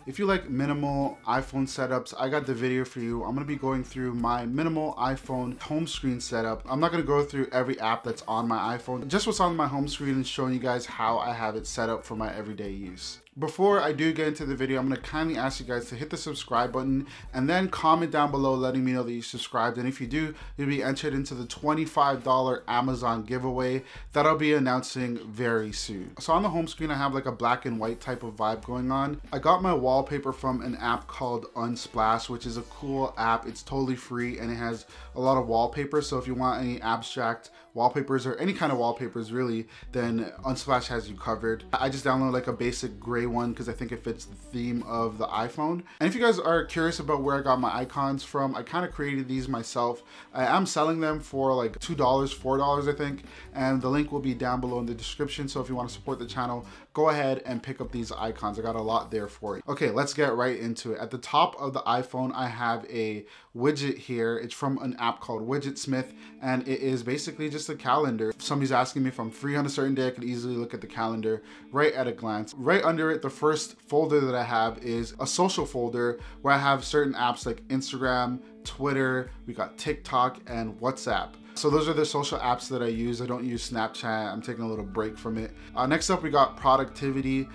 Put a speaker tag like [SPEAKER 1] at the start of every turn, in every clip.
[SPEAKER 1] If you like minimal iPhone setups, I got the video for you. I'm gonna be going through my minimal iPhone home screen setup. I'm not gonna go through every app that's on my iPhone, just what's on my home screen and showing you guys how I have it set up for my everyday use. Before I do get into the video, I'm gonna kindly ask you guys to hit the subscribe button and then comment down below letting me know that you subscribed. And if you do, you'll be entered into the $25 Amazon giveaway that I'll be announcing very soon. So on the home screen, I have like a black and white type of vibe going on. I got my wallpaper from an app called Unsplash, which is a cool app. It's totally free and it has a lot of wallpapers. So if you want any abstract wallpapers or any kind of wallpapers really, then Unsplash has you covered. I just downloaded like a basic gray one because I think it fits the theme of the iPhone. And if you guys are curious about where I got my icons from, I kind of created these myself. I am selling them for like $2, $4 I think, and the link will be down below in the description. So if you want to support the channel, go ahead and pick up these icons. I got a lot there for you. Okay, let's get right into it. At the top of the iPhone, I have a widget here. It's from an app called Widgetsmith, and it is basically just a calendar. If somebody's asking me if I'm free on a certain day, I could easily look at the calendar right at a glance. Right under it, the first folder that I have is a social folder where I have certain apps like Instagram, Twitter, we got TikTok, and WhatsApp. So those are the social apps that I use. I don't use Snapchat. I'm taking a little break from it. Next up, we got productivity.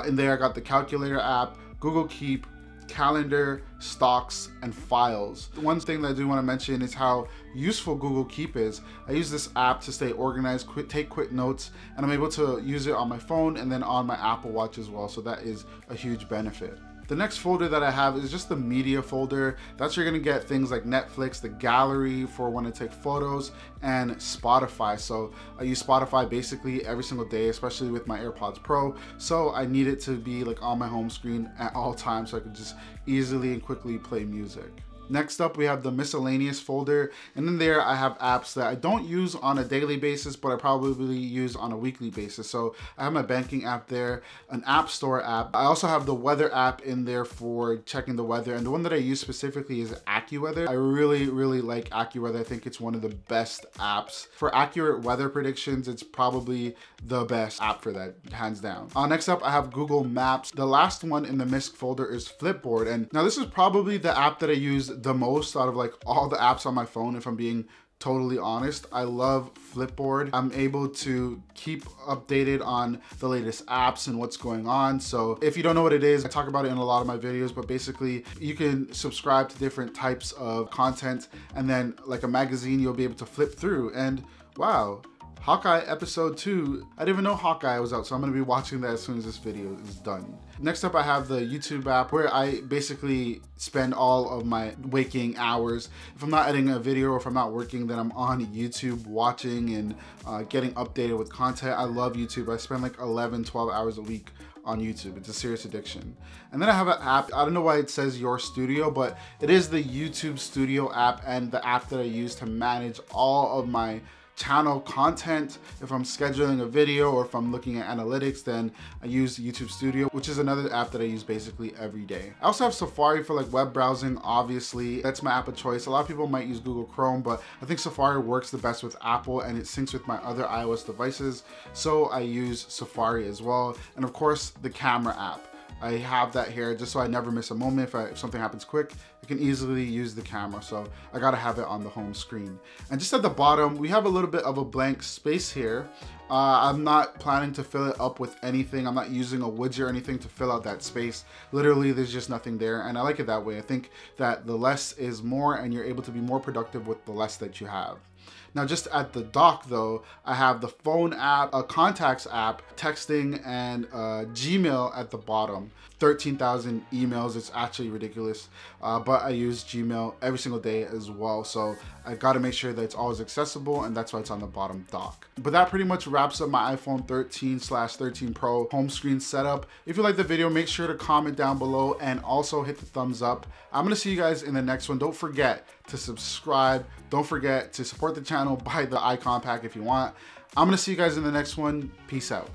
[SPEAKER 1] In there, I got the calculator app, Google Keep, calendar, stocks, and files. One thing that I do want to mention is how useful Google Keep is. I use this app to stay organized, take quick notes, and I'm able to use it on my phone and then on my Apple Watch as well. So that is a huge benefit. The next folder that I have is just the media folder. That's where you're gonna get things like Netflix, the gallery for when I take photos, and Spotify. So I use Spotify basically every single day, especially with my AirPods Pro. So I need it to be like on my home screen at all times so I can just easily and quickly play music. Next up, we have the miscellaneous folder, and in there I have apps that I don't use on a daily basis, but I probably use on a weekly basis. So I have my banking app there, an app store app. I also have the weather app in there for checking the weather, and the one that I use specifically is ACCUWEATHER. I really like ACCUWEATHER. I think it's one of the best apps. For accurate weather predictions, it's probably the best app for that, hands down. Next up, I have Google Maps. The last one in the MISC folder is Flipboard, and now this is probably the app that I use the most out of like all the apps on my phone, if I'm being totally honest. I love Flipboard. I'm able to keep updated on the latest apps and what's going on. So if you don't know what it is, I talk about it in a lot of my videos, but basically you can subscribe to different types of content, and then like a magazine, you'll be able to flip through, and wow, Hawkeye episode 2. I didn't even know Hawkeye was out, so I'm gonna be watching that as soon as this video is done. Next up, I have the YouTube app where I basically spend all of my waking hours. If I'm not editing a video or if I'm not working, then I'm on YouTube watching and getting updated with content. I love YouTube. I spend like 11, 12 hours a week on YouTube. It's a serious addiction. And then I have an app. I don't know why it says Your Studio, but it is the YouTube Studio app and the app that I use to manage all of my channel content. If I'm scheduling a video or if I'm looking at analytics, then I use YouTube Studio, which is another app that I use basically every day. I also have Safari for like web browsing, obviously. That's my app of choice. A lot of people might use Google Chrome, but I think Safari works the best with Apple and it syncs with my other iOS devices. So I use Safari as well. And of course, the camera app. I have that here just so I never miss a moment. If something happens quick, I can easily use the camera. So I gotta have it on the home screen. And just at the bottom, we have a little bit of a blank space here. I'm not planning to fill it up with anything. I'm not using a widget or anything to fill out that space. Literally, there's just nothing there. And I like it that way. I think that the less is more and you're able to be more productive with the less that you have. Now, just at the dock though, I have the phone app, a contacts app, texting, and Gmail at the bottom. 13,000 emails, it's actually ridiculous. But I use Gmail every single day as well. So I gotta make sure that it's always accessible, and that's why it's on the bottom dock. But that pretty much wraps up my iPhone 13/13 Pro home screen setup. If you like the video, make sure to comment down below and also hit the thumbs up. I'm gonna see you guys in the next one. Don't forget to subscribe. Don't forget to support the channel, buy the icon pack if you want. I'm gonna see you guys in the next one. Peace out.